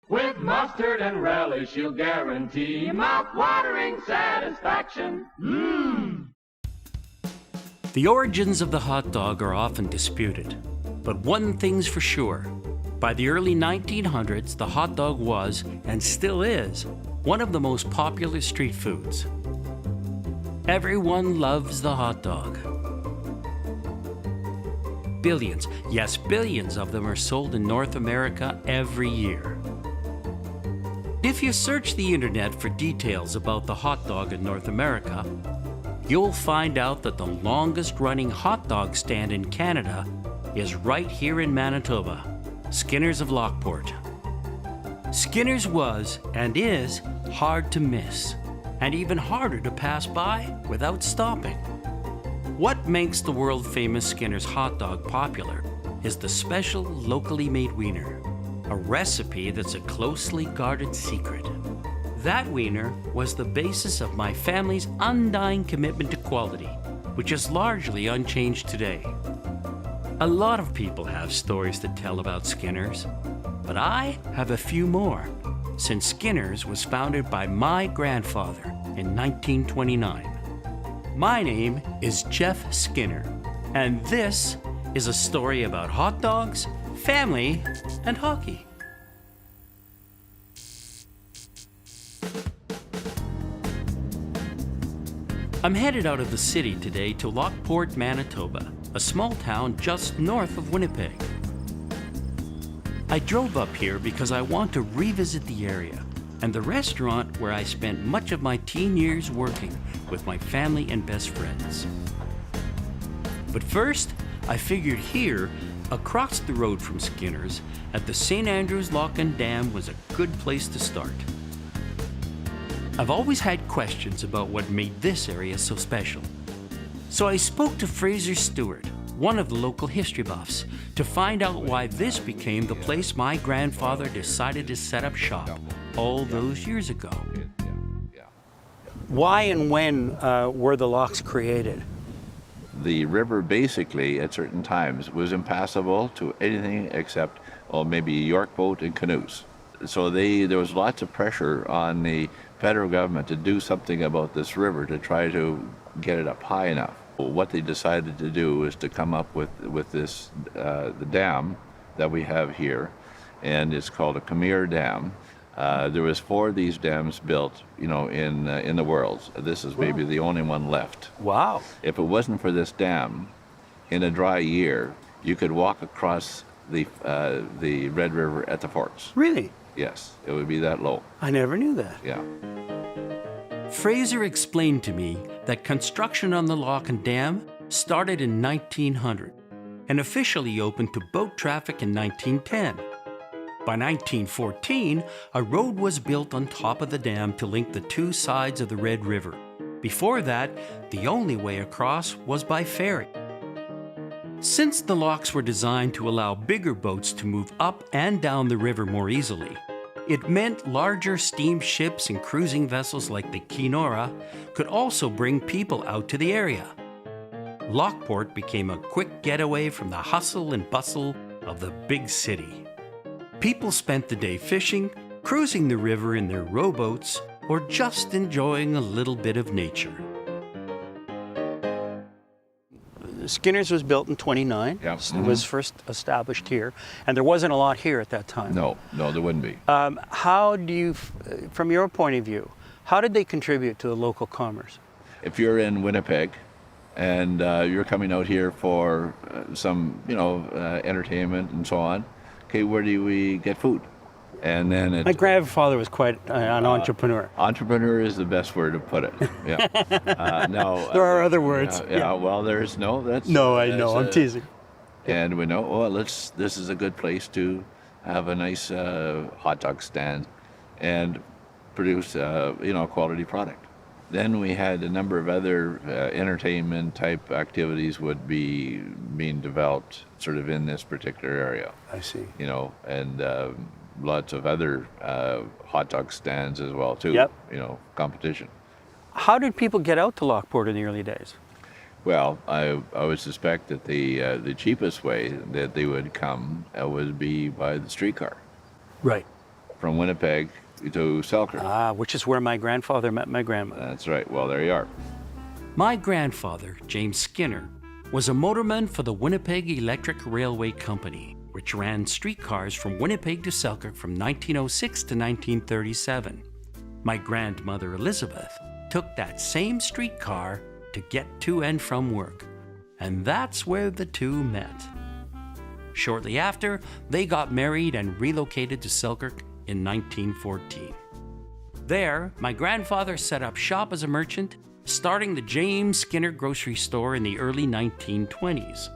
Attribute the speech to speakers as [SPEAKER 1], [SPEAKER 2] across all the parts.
[SPEAKER 1] With mustard and relish, you'll guarantee mouth-watering satisfaction. Mmm!
[SPEAKER 2] The origins of the hot dog are often disputed, but one thing's for sure. By the early 1900s, the hot dog was, and still is, one of the most popular street foods. Everyone loves the hot dog. Billions, yes, billions of them are sold in North America every year. If you search the internet for details about the hot dog in North America, you'll find out that the longest running hot dog stand in Canada is right here in Manitoba, Skinner's of Lockport. Skinner's was, and is, hard to miss, and even harder to pass by without stopping. What makes the world-famous Skinner's hot dog popular is the special locally made wiener, a recipe that's a closely guarded secret. That wiener was the basis of my family's undying commitment to quality, which is largely unchanged today. A lot of people have stories to tell about Skinner's, but I have a few more, since Skinner's was founded by my grandfather in 1929. My name is Jeff Skinner, and this is a story about hot dogs, family, and hockey. I'm headed out of the city today to Lockport, Manitoba, a small town just north of Winnipeg. I drove up here because I want to revisit the area and the restaurant where I spent much of my teen years working with my family and best friends. But first, I figured here, across the road from Skinner's, at the St. Andrews Lock and Dam was a good place to start. I've always had questions about what made this area so special. So I spoke to Fraser Stewart, one of the local history buffs, to find out why this became the place my grandfather decided to set up shop all those years ago. Why and when were the locks created?
[SPEAKER 3] The river basically at certain times was impassable to anything except, well, maybe a York boat and canoes. So there was lots of pressure on the federal government to do something about this river to try to get it up high enough. What they decided to do is to come up with this the dam that we have here, and it's called a Khmer Dam. There was 4 of these dams built, in the world. This is maybe the only one left.
[SPEAKER 2] Wow!
[SPEAKER 3] If it wasn't for this dam, in a dry year, you could walk across the Red River at the forks.
[SPEAKER 2] Really?
[SPEAKER 3] Yes, it would be that low.
[SPEAKER 2] I never knew that.
[SPEAKER 3] Yeah.
[SPEAKER 2] Fraser explained to me that construction on the lock and dam started in 1900 and officially opened to boat traffic in 1910. By 1914, a road was built on top of the dam to link the two sides of the Red River. Before that, the only way across was by ferry. Since the locks were designed to allow bigger boats to move up and down the river more easily, it meant larger steamships and cruising vessels like the Kenora could also bring people out to the area. Lockport became a quick getaway from the hustle and bustle of the big city. People spent the day fishing, cruising the river in their rowboats, or just enjoying a little bit of nature. Skinner's was built in 29.
[SPEAKER 3] Yeah.
[SPEAKER 2] It was first established here, and there wasn't a lot here at that time.
[SPEAKER 3] No, there wouldn't be.
[SPEAKER 2] How do you, from your point of view, how did they contribute to the local commerce?
[SPEAKER 3] If you're in Winnipeg and you're coming out here for some, entertainment and so on, okay, where do we get food? And then
[SPEAKER 2] my grandfather was quite an entrepreneur.
[SPEAKER 3] Entrepreneur is the best word to put it. Yeah.
[SPEAKER 2] There are other words.
[SPEAKER 3] Yeah. Well, there's no. That's
[SPEAKER 2] no. I know. I'm teasing.
[SPEAKER 3] And we know. Well, this is a good place to have a nice hot dog stand, and produce quality product. Then we had a number of other entertainment type activities would be being developed sort of in this particular area.
[SPEAKER 2] I see.
[SPEAKER 3] And lots of other hot dog stands as well too.
[SPEAKER 2] Yep.
[SPEAKER 3] Competition.
[SPEAKER 2] How did people get out to Lockport in the early days?
[SPEAKER 3] Well, I would suspect that the cheapest way that they would come would be by the streetcar.
[SPEAKER 2] Right.
[SPEAKER 3] from Winnipeg to Selkirk.
[SPEAKER 2] Which is where my grandfather met my grandmother.
[SPEAKER 3] That's right. Well, there you are.
[SPEAKER 2] My grandfather, James Skinner, was a motorman for the Winnipeg Electric Railway Company, which ran streetcars from Winnipeg to Selkirk from 1906 to 1937. My grandmother, Elizabeth, took that same streetcar to get to and from work, and that's where the two met. Shortly after, they got married and relocated to Selkirk in 1914. There, my grandfather set up shop as a merchant, starting the James Skinner grocery store in the early 1920s.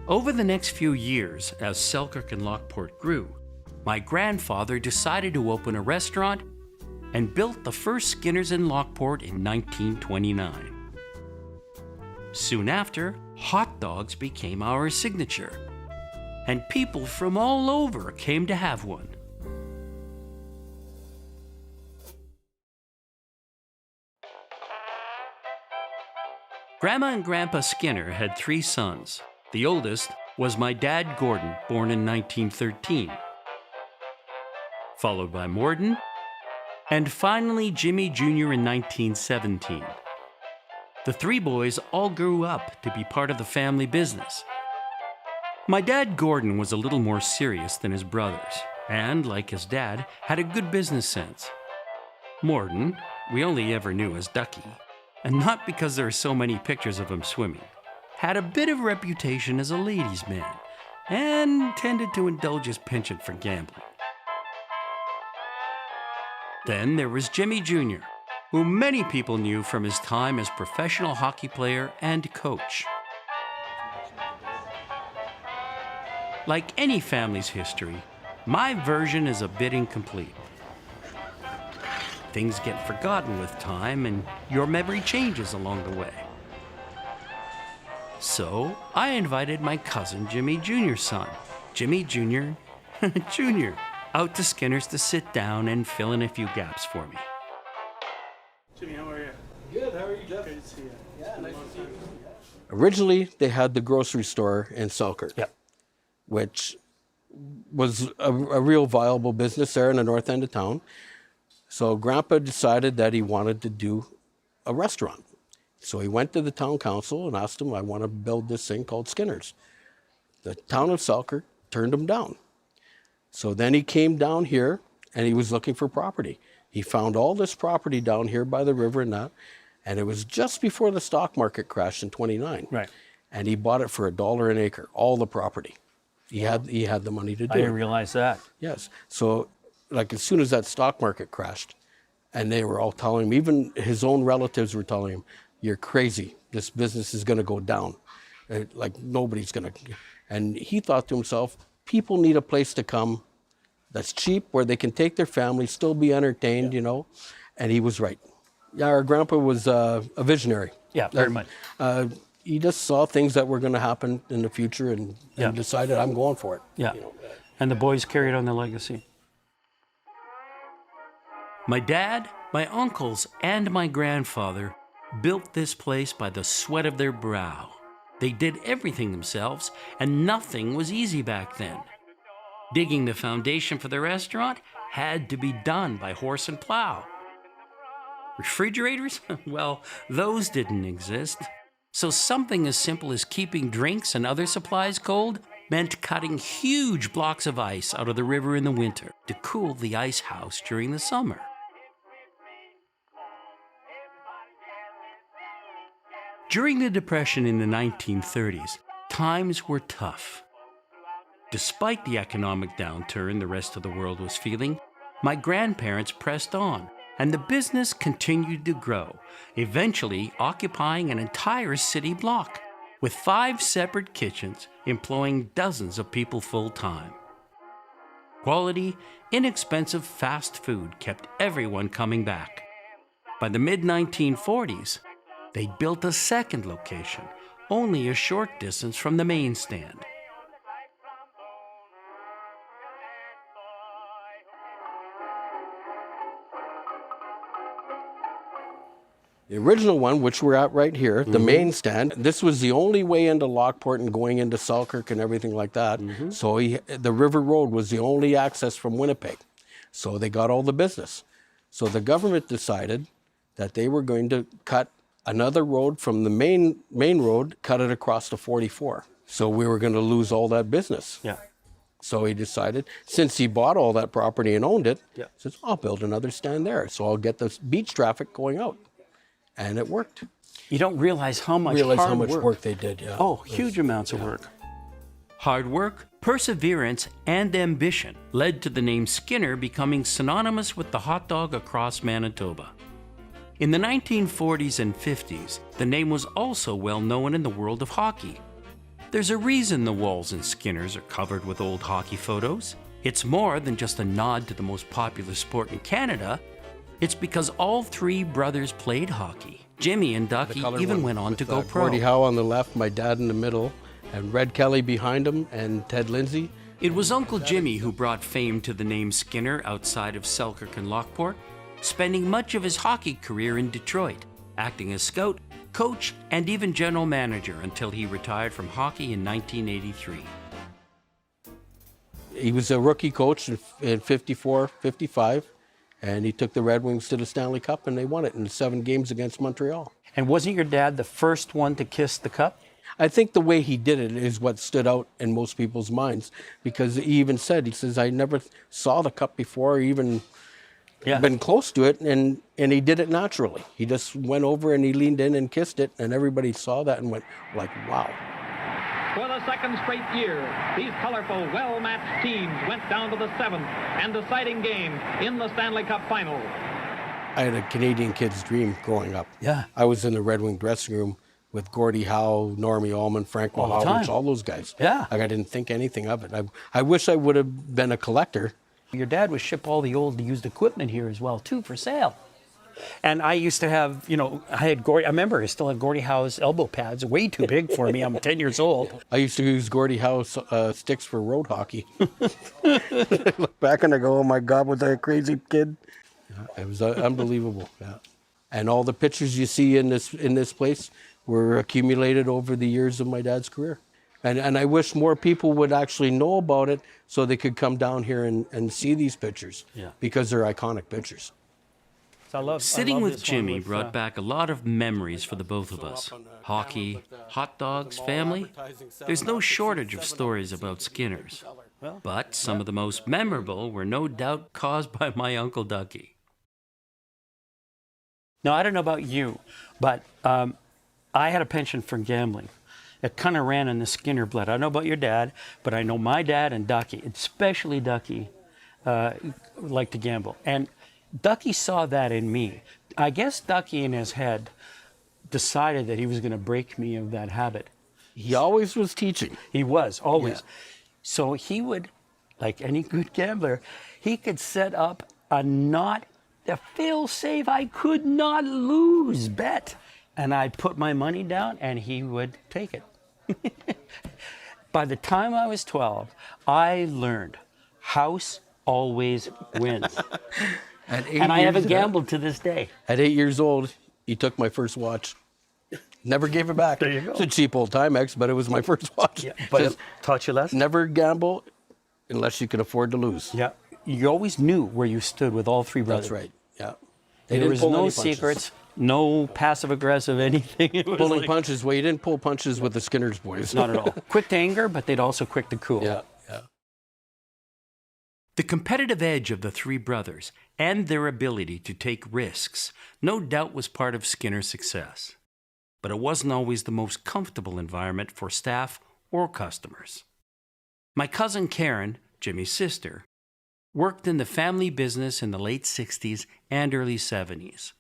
[SPEAKER 2] Over the next few years, as Selkirk and Lockport grew, my grandfather decided to open a restaurant and built the first Skinners in Lockport in 1929. Soon after, hot dogs became our signature, and people from all over came to have one. Grandma and Grandpa Skinner had 3 sons. The oldest was my dad, Gordon, born in 1913, followed by Morden, and finally Jimmy Jr. in 1917. The 3 boys all grew up to be part of the family business. My dad, Gordon, was a little more serious than his brothers, and, like his dad, had a good business sense. Morden, we only ever knew as Ducky, and not because there are so many pictures of him swimming, had a bit of reputation as a ladies' man, and tended to indulge his penchant for gambling. Then there was Jimmy Jr., who many people knew from his time as professional hockey player and coach. Like any family's history, my version is a bit incomplete. Things get forgotten with time, and your memory changes along the way. So I invited my cousin Jimmy Jr.'s son, Jimmy Jr. Jr., out to Skinner's to sit down and fill in a few gaps for me.
[SPEAKER 4] Jimmy, how are you?
[SPEAKER 5] Good, how are you, Jeff?
[SPEAKER 4] Good to see you.
[SPEAKER 5] Yeah, nice to see you. Originally, they had the grocery store in Selkirk, which was a real viable business there in the north end of town. So Grandpa decided that he wanted to do a restaurant. So he went to the town council and asked them, I want to build this thing called Skinner's. The town of Selkirk turned him down. So then he came down here and he was looking for property. He found all this property down here by the river and that, and it was just before the stock market crashed in '29.
[SPEAKER 4] Right.
[SPEAKER 5] And he bought it for $1 an acre, all the property. He had the money to do
[SPEAKER 4] I
[SPEAKER 5] it.
[SPEAKER 4] didn't realize that.
[SPEAKER 5] Yes. So, like, as soon as that stock market crashed, and they were all telling him, even his own relatives were telling him, you're crazy. This business is going to go down. Like, nobody's going to. And he thought to himself, people need a place to come that's cheap, where they can take their family, still be entertained, you know. And he was right. Yeah, our grandpa was a visionary.
[SPEAKER 4] Yeah, very much.
[SPEAKER 5] He just saw things that were going to happen in the future and decided, I'm going for it.
[SPEAKER 4] Yeah.
[SPEAKER 5] You know.
[SPEAKER 4] And the boys carried on the legacy.
[SPEAKER 2] My dad, my uncles, and my grandfather built this place by the sweat of their brow. They did everything themselves, and nothing was easy back then. Digging the foundation for the restaurant had to be done by horse and plow. Refrigerators? Well, those didn't exist. So something as simple as keeping drinks and other supplies cold meant cutting huge blocks of ice out of the river in the winter to cool the ice house during the summer. During the Depression in the 1930s, times were tough. Despite the economic downturn the rest of the world was feeling, my grandparents pressed on, and the business continued to grow, eventually occupying an entire city block, with 5 separate kitchens employing dozens of people full-time. Quality, inexpensive fast food kept everyone coming back. By the mid-1940s, they built a second location, only a short distance from the main stand.
[SPEAKER 5] The original one, which we're at right here, the main stand, this was the only way into Lockport and going into Selkirk and everything like that. So the River Road was the only access from Winnipeg. So they got all the business. So the government decided that they were going to cut another road from the main road, cut it across to 44. So we were going to lose all that business.
[SPEAKER 4] Yeah.
[SPEAKER 5] So he decided, since he bought all that property and owned it,
[SPEAKER 4] Yeah.
[SPEAKER 5] says, I'll build another stand there. So I'll get the beach traffic going out. And it worked.
[SPEAKER 4] You don't realize how much
[SPEAKER 5] work they did, yeah.
[SPEAKER 4] Oh, huge amounts of work.
[SPEAKER 2] Hard work, perseverance, and ambition led to the name Skinner becoming synonymous with the hot dog across Manitoba. In the 1940s and 50s, the name was also well known in the world of hockey. There's a reason the walls in Skinner's are covered with old hockey photos. It's more than just a nod to the most popular sport in Canada. It's because all three brothers played hockey. Jimmy and Ducky even went on to go pro.
[SPEAKER 5] Gordie Howe on the left, my dad in the middle, and Red Kelly behind him, and Ted Lindsay.
[SPEAKER 2] It was Uncle Jimmy who brought fame to the name Skinner outside of Selkirk and Lockport, spending much of his hockey career in Detroit, acting as scout, coach, and even general manager until he retired from hockey in 1983.
[SPEAKER 5] He was a rookie coach in 54, 55, and he took the Red Wings to the Stanley Cup, and they won it in 7 games against Montreal.
[SPEAKER 4] And wasn't your dad the first one to kiss the cup?
[SPEAKER 5] I think the way he did it is what stood out in most people's minds, because he even said, he says, I never saw the cup before, or even been close to it, and he did it naturally. He just went over and he leaned in and kissed it, and everybody saw that and went like, wow.
[SPEAKER 6] For the second straight year, these colorful, well-matched teams went down to the 7th and deciding game in the Stanley Cup Final.
[SPEAKER 5] I had a Canadian kid's dream growing up.
[SPEAKER 4] Yeah.
[SPEAKER 5] I was in the Red Wing dressing room with Gordie Howe, Normie Allman, Frank
[SPEAKER 4] All the
[SPEAKER 5] Mahovlich,
[SPEAKER 4] time.
[SPEAKER 5] all those guys.
[SPEAKER 4] Yeah.
[SPEAKER 5] Like, I didn't think anything of it. I wish I would have been a collector.
[SPEAKER 4] Your dad would ship all the old used equipment here as well, too, for sale. And I used to have, I remember I still have Gordie Howe's elbow pads, way too big for me. I'm 10 years old.
[SPEAKER 5] I used to use Gordie Howe's sticks for road hockey. I look back and I go, oh my God, was I a crazy kid? Yeah, it was unbelievable. Yeah. And all the pictures you see in this place were accumulated over the years of my dad's career. And I wish more people would actually know about it so they could come down here and see these pictures, because they're iconic pictures.
[SPEAKER 2] Sitting with Jimmy brought back a lot of memories for the both of us. Hockey, hot dogs, family. There's no shortage of stories about Skinner's. But some of the most memorable were no doubt caused by my Uncle Ducky.
[SPEAKER 4] Now, I don't know about you, but I had a penchant for gambling. It kind of ran in the Skinner blood. I don't know about your dad, but I know my dad and Ducky, especially Ducky, liked to gamble. And Ducky saw that in me. I guess Ducky in his head decided that he was going to break me of that habit.
[SPEAKER 5] He always was teaching.
[SPEAKER 4] He was, always.
[SPEAKER 5] Yeah.
[SPEAKER 4] So he would, like any good gambler, he could set up a fail-safe, I could not lose bet. And I'd put my money down and he would take it. By the time I was 12, I learned house always wins. And I haven't gambled to this day.
[SPEAKER 5] At 8 years old, he took my first watch. Never gave it back.
[SPEAKER 4] There you go.
[SPEAKER 5] It's a cheap old Timex, but it was my first watch.
[SPEAKER 4] Yeah, but
[SPEAKER 5] Just
[SPEAKER 4] it taught you lesson.
[SPEAKER 5] never gamble unless you can afford to lose.
[SPEAKER 4] Yeah, you always knew where you stood with all three brothers.
[SPEAKER 5] That's right, yeah.
[SPEAKER 4] There was no secrets, no passive-aggressive anything. It was
[SPEAKER 5] Pulling
[SPEAKER 4] like,
[SPEAKER 5] punches, well, you didn't pull punches with the Skinner's boys.
[SPEAKER 4] not at all. Quick to anger, but they'd also quick to cool.
[SPEAKER 5] Yeah, yeah.
[SPEAKER 2] The competitive edge of the three brothers and their ability to take risks no doubt was part of Skinner's success. But it wasn't always the most comfortable environment for staff or customers. My cousin Karen, Jimmy's sister, worked in the family business in the late 60s and early 70s.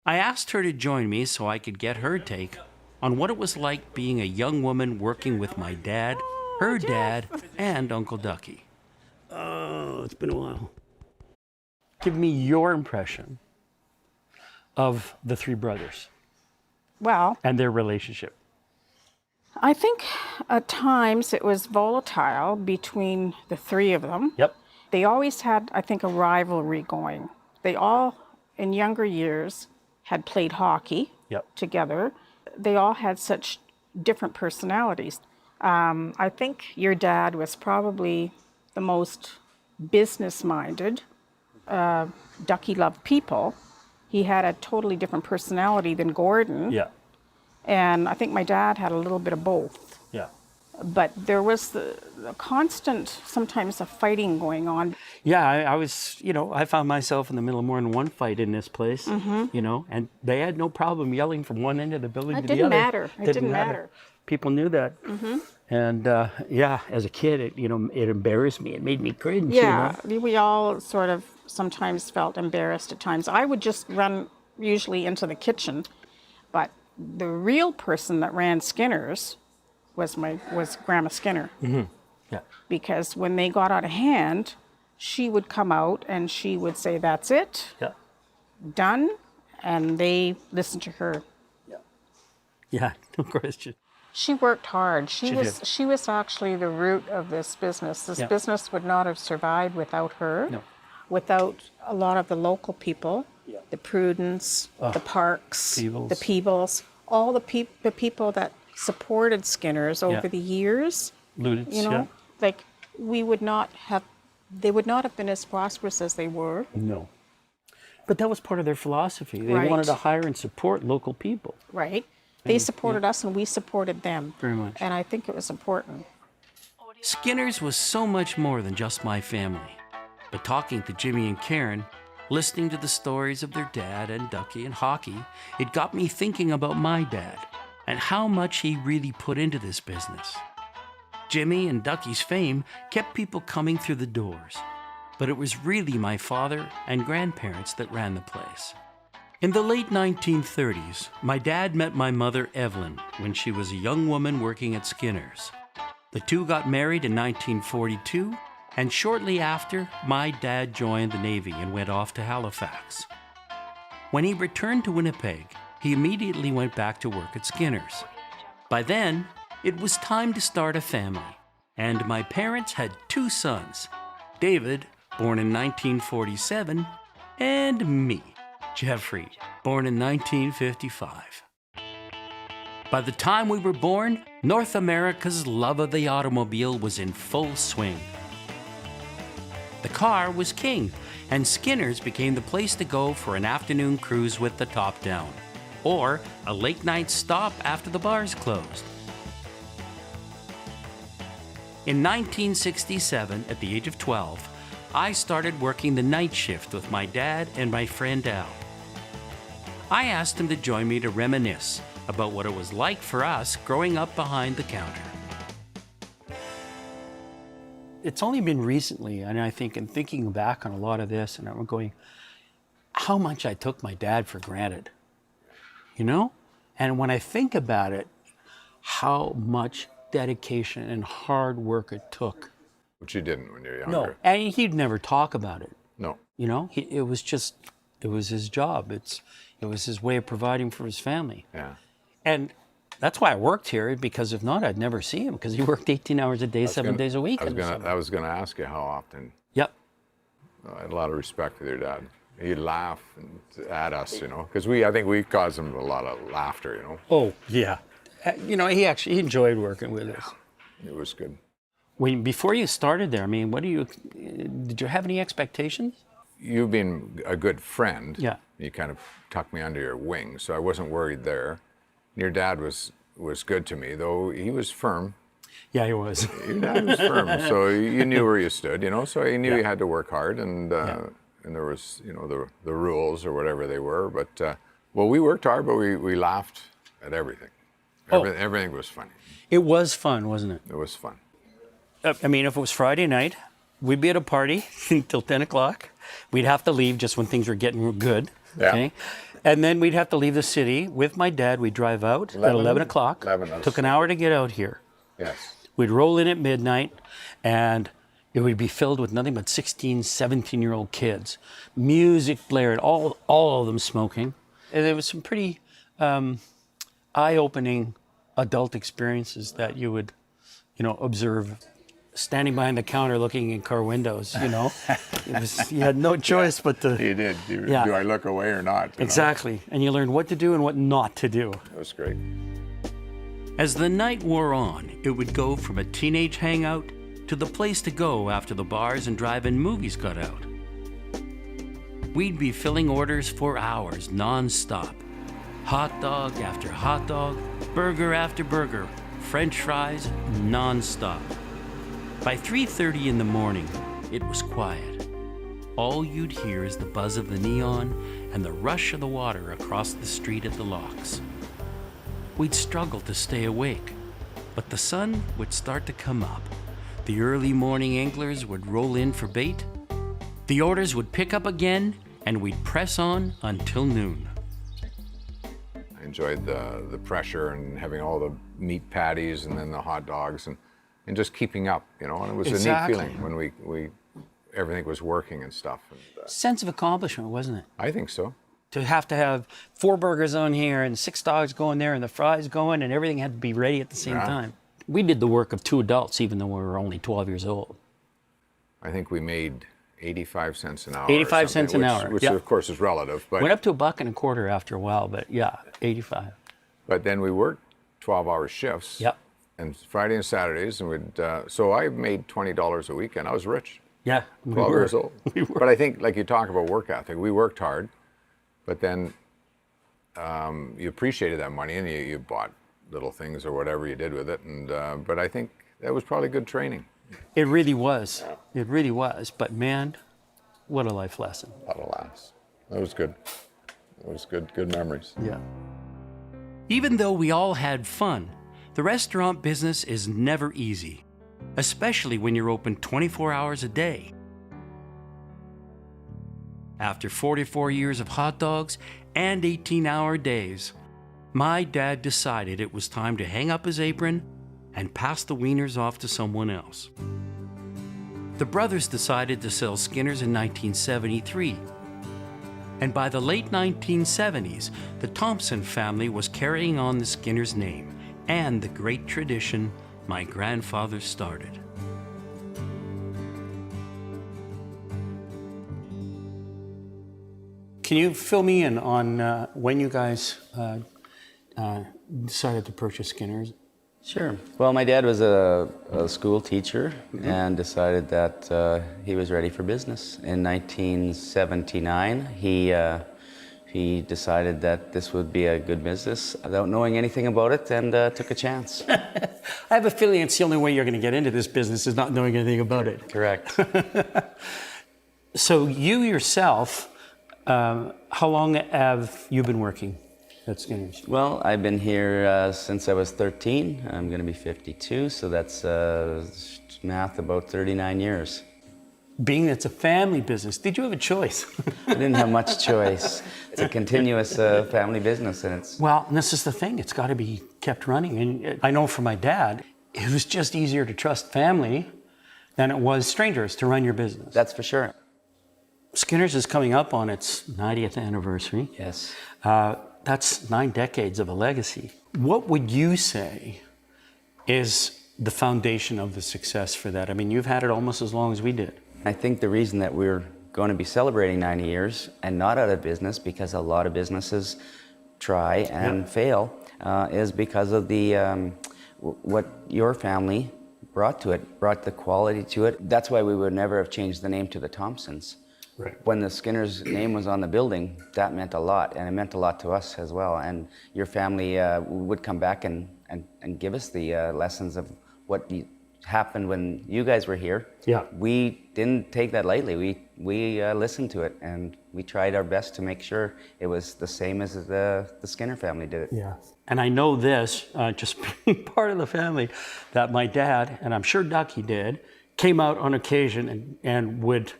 [SPEAKER 2] I asked her to join me so I could get her take on what it was like being a young woman working with my dad, her dad, and Uncle Ducky.
[SPEAKER 4] Oh, it's been a while. Give me your impression of the three brothers
[SPEAKER 7] Well,
[SPEAKER 4] and their relationship.
[SPEAKER 7] I think at times it was volatile between the three of them.
[SPEAKER 4] Yep.
[SPEAKER 7] They always had, I think, a rivalry going. They all, in younger years, had played hockey together. They all had such different personalities. I think your dad was probably the most business-minded. Ducky loved people. He had a totally different personality than Gordon.
[SPEAKER 4] Yeah.
[SPEAKER 7] And I think my dad had a little bit of both.
[SPEAKER 4] Yeah.
[SPEAKER 7] But there was the constant, sometimes a fighting going on.
[SPEAKER 4] Yeah, I was, I found myself in the middle of more than one fight in this place, and they had no problem yelling from one end of the building to the other.
[SPEAKER 7] It didn't matter.
[SPEAKER 4] People knew that. And as a kid, it embarrassed me. It made me cringe.
[SPEAKER 7] Yeah, we all sort of sometimes felt embarrassed at times. I would just run usually into the kitchen, but the real person that ran Skinner's was Grandma Skinner.
[SPEAKER 4] Yeah.
[SPEAKER 7] Because when they got out of hand, she would come out and she would say, "That's it,
[SPEAKER 4] Yeah.
[SPEAKER 7] done," and they listened to her.
[SPEAKER 4] Yeah, no question.
[SPEAKER 7] She worked hard. She
[SPEAKER 4] did.
[SPEAKER 7] She was actually the root of this business. This business would not have survived without her.
[SPEAKER 4] No.
[SPEAKER 7] Without a lot of the local people, the Prudence, the Parks,
[SPEAKER 4] Peebles.
[SPEAKER 7] the Peebles, all the people that supported Skinner's over the years.
[SPEAKER 4] Luditz,
[SPEAKER 7] Like they would not have been as prosperous as they were.
[SPEAKER 4] No. But that was part of their philosophy. They
[SPEAKER 7] Right.
[SPEAKER 4] wanted to hire and support local people.
[SPEAKER 7] Right. They supported us and we supported them.
[SPEAKER 4] Very much.
[SPEAKER 7] And I think it was important.
[SPEAKER 2] Skinner's was so much more than just my family. But talking to Jimmy and Karen, listening to the stories of their dad and Ducky and hockey, it got me thinking about my dad and how much he really put into this business. Jimmy and Ducky's fame kept people coming through the doors, but it was really my father and grandparents that ran the place. In the late 1930s, my dad met my mother Evelyn when she was a young woman working at Skinner's. The two got married in 1942, and shortly after, my dad joined the Navy and went off to Halifax. When he returned to Winnipeg, he immediately went back to work at Skinner's. By then, it was time to start a family, and my parents had two sons, David, born in 1947, and me, Jeffrey, born in 1955. By the time we were born, North America's love of the automobile was in full swing. The car was king, and Skinner's became the place to go for an afternoon cruise with the top down, or a late night stop after the bars closed. In 1967, at the age of 12, I started working the night shift with my dad and my friend Al. I asked him to join me to reminisce about what it was like for us growing up behind the counter.
[SPEAKER 4] It's only been recently, and I think, in thinking back on a lot of this, and I'm going, how much I took my dad for granted, And when I think about it, how much dedication and hard work it took.
[SPEAKER 8] Which you didn't when you were younger.
[SPEAKER 4] No, and he'd never talk about it.
[SPEAKER 8] No.
[SPEAKER 4] It was his job. It was his way of providing for his family.
[SPEAKER 8] Yeah.
[SPEAKER 4] And that's why I worked here, because if not, I'd never see him, because he worked 18 hours a day, 7 days a week.
[SPEAKER 8] I was going to ask you how often.
[SPEAKER 4] Yep.
[SPEAKER 8] I had a lot of respect for your dad. He'd laugh at us, because I think we caused him a lot of laughter,
[SPEAKER 4] Oh, yeah. He enjoyed working with us.
[SPEAKER 8] It was good.
[SPEAKER 4] Before you started there, did you have any expectations?
[SPEAKER 8] You being a good friend,
[SPEAKER 4] Yeah.
[SPEAKER 8] you kind of tucked me under your wing, so I wasn't worried there. Your dad was good to me, though he was firm.
[SPEAKER 4] Yeah, he was.
[SPEAKER 8] Your dad was firm, so you knew where you stood, so he knew you had to work hard, and there was, the rules or whatever they were. But we worked hard, but we laughed at everything. Everything was funny.
[SPEAKER 4] It was fun, wasn't it?
[SPEAKER 8] It was fun.
[SPEAKER 4] If it was Friday night, we'd be at a party until 10 o'clock. We'd have to leave just when things were getting good.
[SPEAKER 8] Yeah.
[SPEAKER 4] Okay? And then we'd have to leave the city with my dad. We'd drive out at 11 o'clock. Took an hour to get out here.
[SPEAKER 8] Yes.
[SPEAKER 4] We'd roll in at midnight, and it would be filled with nothing but 16, 17-year-old kids. Music blared, all of them smoking. And there was some pretty eye-opening adult experiences that you would, observe standing behind the counter looking in car windows, you had no choice but to...
[SPEAKER 8] You did. Do I look away or not?
[SPEAKER 4] Exactly. And you learned what to do and what not to do.
[SPEAKER 8] It was great.
[SPEAKER 2] As the night wore on, it would go from a teenage hangout to the place to go after the bars and drive-in movies got out. We'd be filling orders for hours non-stop. Hot dog after hot dog, burger after burger, French fries non-stop. By 3:30 in the morning, it was quiet. All you'd hear is the buzz of the neon and the rush of the water across the street at the locks. We'd struggle to stay awake, but the sun would start to come up. The early morning anglers would roll in for bait. The orders would pick up again, and we'd press on until noon.
[SPEAKER 8] I enjoyed the pressure and having all the meat patties and then the hot dogs and just keeping up, you know, and it was a neat feeling when we everything was working and stuff. And,
[SPEAKER 4] Sense of accomplishment, wasn't it?
[SPEAKER 8] I think so.
[SPEAKER 4] To have 4 burgers on here and 6 dogs going there and the fries going and everything had to be ready at the same time. We did the work of 2 adults even though we were only 12 years old.
[SPEAKER 8] I think we made 85 cents an hour.
[SPEAKER 4] 85 cents an hour,
[SPEAKER 8] which
[SPEAKER 4] yeah.
[SPEAKER 8] of course is relative. But
[SPEAKER 4] Went up to $1.25 after a while, but yeah, 85.
[SPEAKER 8] But then we worked 12-hour shifts.
[SPEAKER 4] Yep.
[SPEAKER 8] And Friday and Saturdays, and we'd. So I made $20 a week, and I was rich.
[SPEAKER 4] Yeah,
[SPEAKER 8] 12 years old. But I think, like you talk about work ethic, we worked hard, but then you appreciated that money, and you bought little things or whatever you did with it. And but I think that was probably good training.
[SPEAKER 4] It really was. It really was. But man, what a life lesson.
[SPEAKER 8] A lot of laughs. That was good. That was good memories.
[SPEAKER 4] Yeah.
[SPEAKER 2] Even though we all had fun, the restaurant business is never easy, especially when you're open 24 hours a day. After 44 years of hot dogs and 18-hour days, my dad decided it was time to hang up his apron and pass the wieners off to someone else. The brothers decided to sell Skinner's in 1973. And by the late 1970s, the Thompson family was carrying on the Skinner's name and the great tradition my grandfather started.
[SPEAKER 4] Can you fill me in on when you guys decided to purchase Skinner's?
[SPEAKER 9] Sure. Well, my dad was a school teacher and decided that he was ready for business. In 1979, he decided that this would be a good business without knowing anything about it and took a chance.
[SPEAKER 4] I have a feeling it's the only way you're going to get into this business is not knowing anything about it.
[SPEAKER 9] Correct.
[SPEAKER 4] So you yourself, how long have you been working at Skinner's?
[SPEAKER 9] Well, I've been here since I was 13. I'm going to be 52, so that's math about 39 years.
[SPEAKER 4] Being that it's a family business, did you have a choice?
[SPEAKER 9] I didn't have much choice. It's a continuous family business, and it's...
[SPEAKER 4] Well, and this is the thing. It's got to be kept running. And I know for my dad, it was just easier to trust family than it was strangers to run your business.
[SPEAKER 9] That's for sure.
[SPEAKER 4] Skinner's is coming up on its 90th anniversary.
[SPEAKER 9] Yes.
[SPEAKER 4] That's 9 decades of a legacy. What would you say is the foundation of the success for that? I mean, you've had it almost as long as we did.
[SPEAKER 9] I think the reason that we're going to be celebrating 90 years and not out of business, because a lot of businesses try and fail, is because of the what your family brought to it, brought the quality to it. That's why we would never have changed the name to the Thompsons.
[SPEAKER 4] Right.
[SPEAKER 9] When the Skinner's name was on the building, that meant a lot, and it meant a lot to us as well. And your family would come back and give us the lessons of what happened when you guys were here.
[SPEAKER 4] Yeah.
[SPEAKER 9] We didn't take that lightly. We listened to it, and we tried our best to make sure it was the same as the Skinner family did it.
[SPEAKER 4] Yeah. And I know this, just being part of the family, that my dad, and I'm sure Ducky did, came out on occasion and would,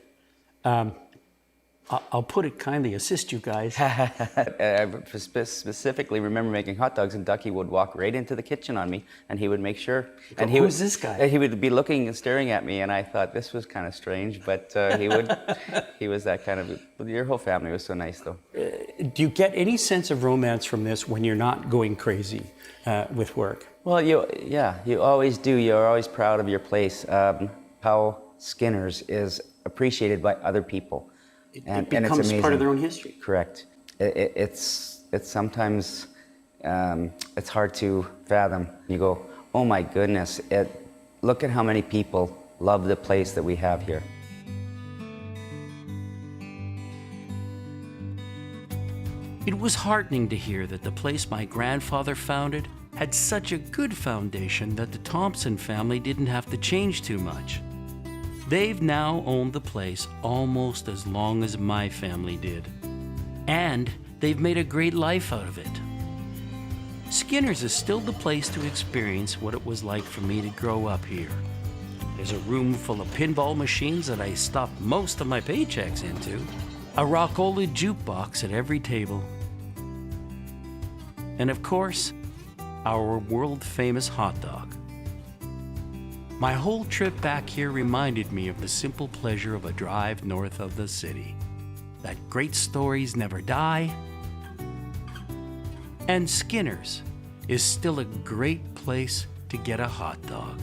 [SPEAKER 4] I'll put it kindly, assist you guys.
[SPEAKER 9] I specifically remember making hot dogs, and Ducky would walk right into the kitchen on me, and he would make sure. And
[SPEAKER 4] Who's this guy?
[SPEAKER 9] He would be looking and staring at me, and I thought this was kind of strange, but he would. He was that kind of. Your whole family was so nice, though.
[SPEAKER 4] Do you get any sense of romance from this when you're not going crazy with work?
[SPEAKER 9] Well, you always do. You're always proud of your place. How Skinner's is appreciated by other people.
[SPEAKER 4] And it becomes
[SPEAKER 9] it's amazing.
[SPEAKER 4] Part of their own history.
[SPEAKER 9] Correct. It's sometimes it's hard to fathom. You go, oh my goodness! Look at how many people love the place that we have here.
[SPEAKER 2] It was heartening to hear that the place my grandfather founded had such a good foundation that the Thompson family didn't have to change too much. They've now owned the place almost as long as my family did. And they've made a great life out of it. Skinner's is still the place to experience what it was like for me to grow up here. There's a room full of pinball machines that I stuffed most of my paychecks into, a Rockola jukebox at every table, and of course, our world-famous hot dog. My whole trip back here reminded me of the simple pleasure of a drive north of the city, that great stories never die, and Skinner's is still a great place to get a hot dog.